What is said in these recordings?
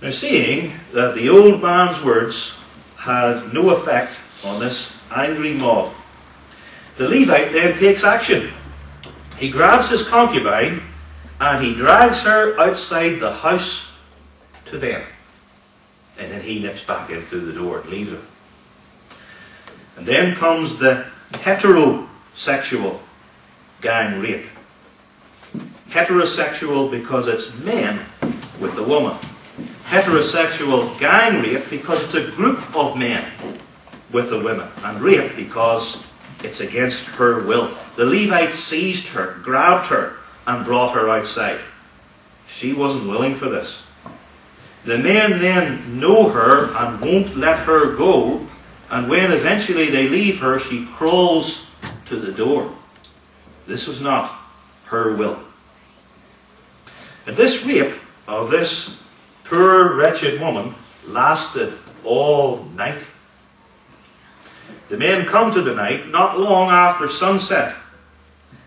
Now, seeing that the old man's words had no effect on this angry mob, the Levite then takes action. He grabs his concubine and he drags her outside the house to them. And then he nips back in through the door and leaves her. And then comes the heterosexual gang rape. Heterosexual because it's men with a woman. Heterosexual gang rape because it's a group of men with the women. And rape because it's against her will. The Levite seized her, grabbed her, and brought her outside. She wasn't willing for this. The men then know her and won't let her go, and when eventually they leave her, she crawls to the door. This was not her will. And this rape of this poor, wretched woman lasted all night. The men come to the night not long after sunset,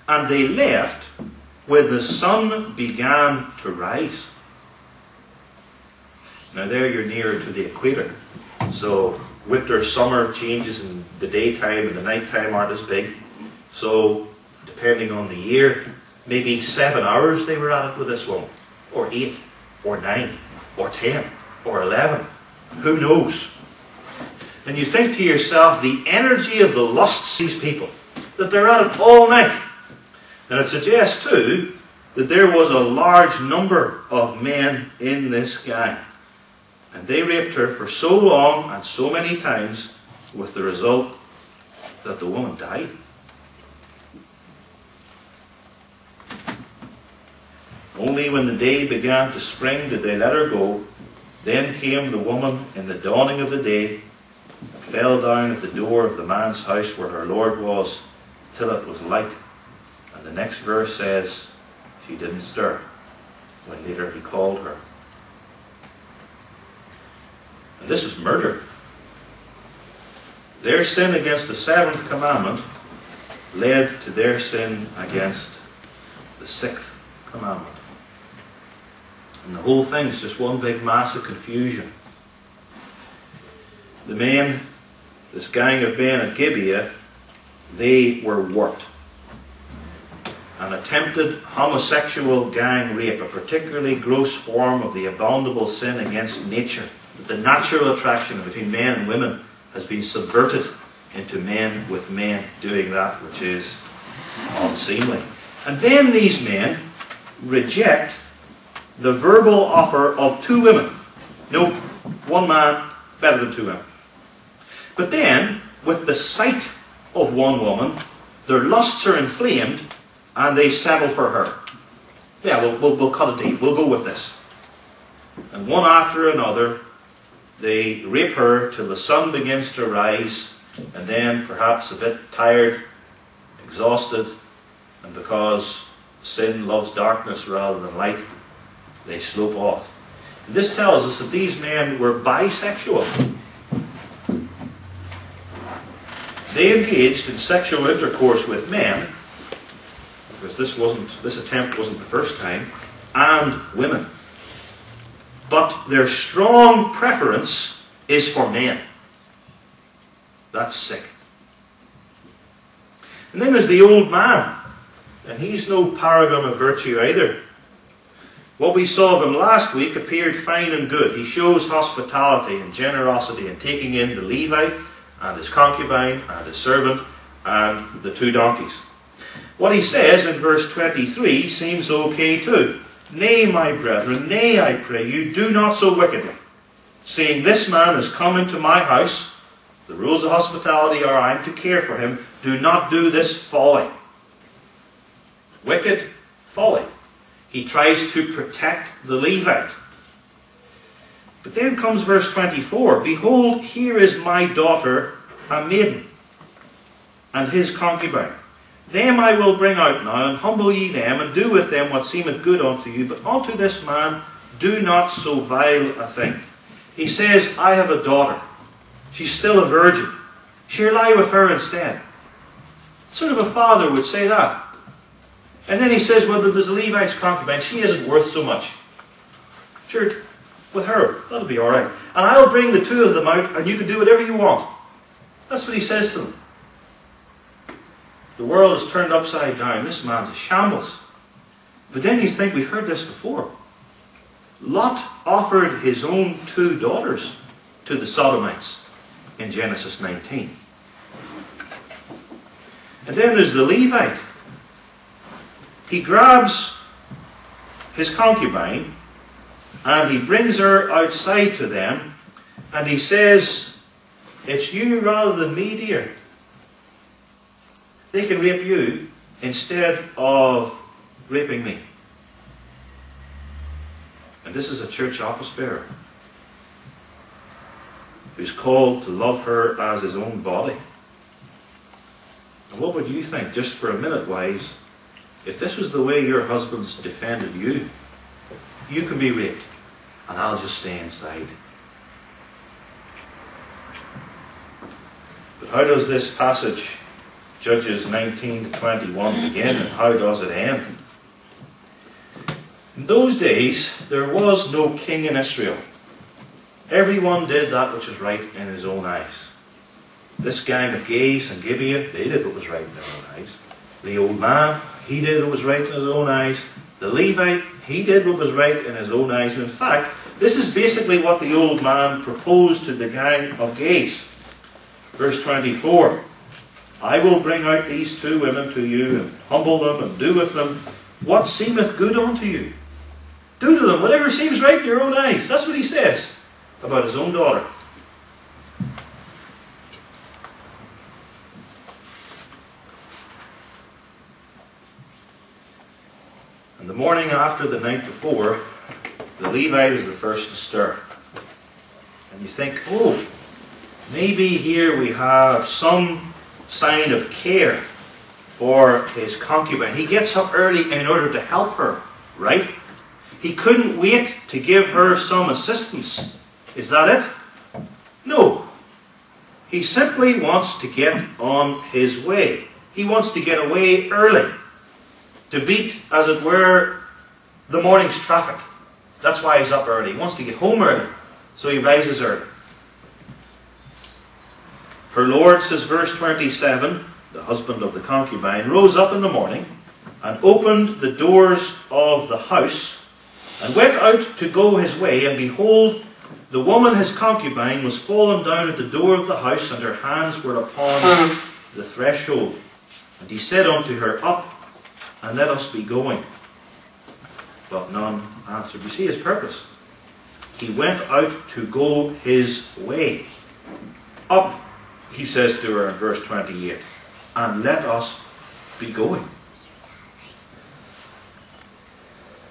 and they left when the sun began to rise. Now there you're nearer to the equator, so winter, summer changes in the daytime and the nighttime aren't as big. So depending on the year, maybe 7 hours they were at it with this woman, or 8, or 9, or 10, or 11. Who knows? And you think to yourself, the energy of the lusts of these people, that they're at it all night. And it suggests too that there was a large number of men in this gang. And they raped her for so long and so many times, with the result that the woman died. Only when the day began to spring did they let her go. Then came the woman in the dawning of the day, and fell down at the door of the man's house where her Lord was, till it was light. And the next verse says, she didn't stir, when later he called her. And this is murder. Their sin against the 7th commandment led to their sin against the 6th commandment. And the whole thing is just one big mass of confusion. The men, this gang of men at Gibeah, they were worked. An attempted homosexual gang rape, a particularly gross form of the abominable sin against nature, that the natural attraction between men and women has been subverted into men with men doing that which is unseemly. And then these men reject the verbal offer of 2 women. No, 1 man better than 2 women. But then, with the sight of 1 woman, their lusts are inflamed and they settle for her. Yeah, we'll cut a deal. We'll go with this. And one after another, they rape her till the sun begins to rise, and then, perhaps a bit tired, exhausted, and because sin loves darkness rather than light, they slope off. And this tells us that these men were bisexual. They engaged in sexual intercourse with men, because this attempt wasn't the first time, and women. But their strong preference is for men. That's sick. And then there's the old man. And he's no paragon of virtue either. What we saw of him last week appeared fine and good. He shows hospitality and generosity in taking in the Levite and his concubine and his servant and the 2 donkeys. What he says in verse 23 seems okay too. Nay, my brethren, nay, I pray you, do not so wickedly. Seeing this man has come into my house, the rules of hospitality are I am to care for him. Do not do this folly. Wicked folly. He tries to protect the Levite. But then comes verse 24. Behold, here is my daughter, a maiden, and his concubine. Them I will bring out now, and humble ye them, and do with them what seemeth good unto you. But unto this man do not so vile a thing. He says, I have a daughter. She's still a virgin. Sure, lie with her instead. What sort of a father would say that? And then he says, well, there's a Levite's concubine. She isn't worth so much. Sure, with her. That'll be all right. And I'll bring the two of them out, and you can do whatever you want. That's what he says to them. The world is turned upside down. This man's a shambles. But then you think, we've heard this before. Lot offered his own two daughters to the Sodomites in Genesis 19. And then there's the Levite. He grabs his concubine and he brings her outside to them and he says, it's you rather than me, dear. They can rape you instead of raping me. And this is a church office bearer who's called to love her as his own body. And what would you think, just for a minute, wives, if this was the way your husbands defended you? You can be raped, and I'll just stay inside. But how does this passage, Judges 19 to 21, begin, and how does it end? In those days, there was no king in Israel. Everyone did that which was right in his own eyes. This gang of gays and Gibeah, they did what was right in their own eyes. The old man, he did what was right in his own eyes. The Levite, he did what was right in his own eyes. And in fact, this is basically what the old man proposed to the gang of gays. Verse 24, I will bring out these two women to you, and humble them, and do with them what seemeth good unto you. Do to them whatever seems right in your own eyes. That's what he says about his own daughter. And the morning after the night before, the Levite is the first to stir. And you think, oh, maybe here we have some sign of care for his concubine. He gets up early in order to help her, right? He couldn't wait to give her some assistance. Is that it? No. He simply wants to get on his way. He wants to get away early, to beat, as it were, the morning's traffic. That's why he's up early. He wants to get home early, so he rises early. Her lord, says verse 27, the husband of the concubine, rose up in the morning and opened the doors of the house and went out to go his way, and behold, the woman his concubine was fallen down at the door of the house, and her hands were upon the threshold. And he said unto her, Up, and let us be going. But none answered. You see his purpose. He went out to go his way. Up, he says to her in verse 28, and let us be going.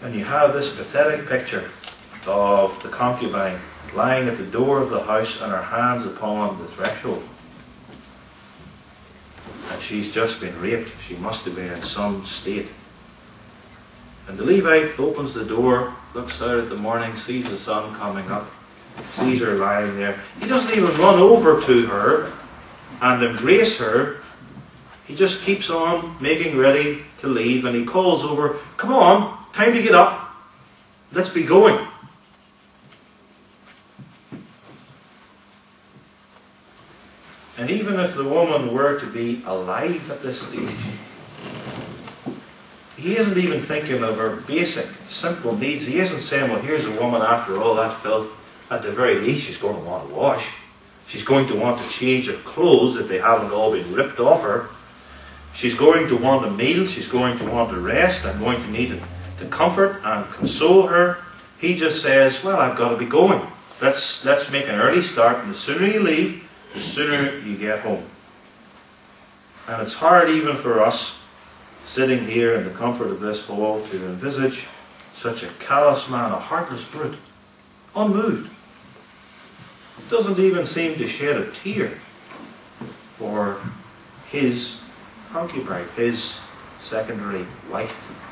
And you have this pathetic picture of the concubine lying at the door of the house and her hands upon the threshold. And she's just been raped. She must have been in some state. And the Levite opens the door, looks out at the morning, sees the sun coming up, sees her lying there. He doesn't even run over to her and embrace her. He just keeps on making ready to leave, and he calls over, Come on, time to get up. Let's be going. And even if the woman were to be alive at this stage, he isn't even thinking of her basic, simple needs. He isn't saying, well, here's a woman after all that filth. At the very least, she's going to want to wash. She's going to want to change her clothes if they haven't all been ripped off her. She's going to want a meal. She's going to want a rest. I'm going to need to comfort and console her. He just says, well, I've got to be going. Let's make an early start. And the sooner you leave, the sooner you get home. And it's hard even for us, sitting here in the comfort of this hall, to envisage such a callous man, a heartless brute, unmoved. Doesn't even seem to shed a tear for his concubine, his secondary wife.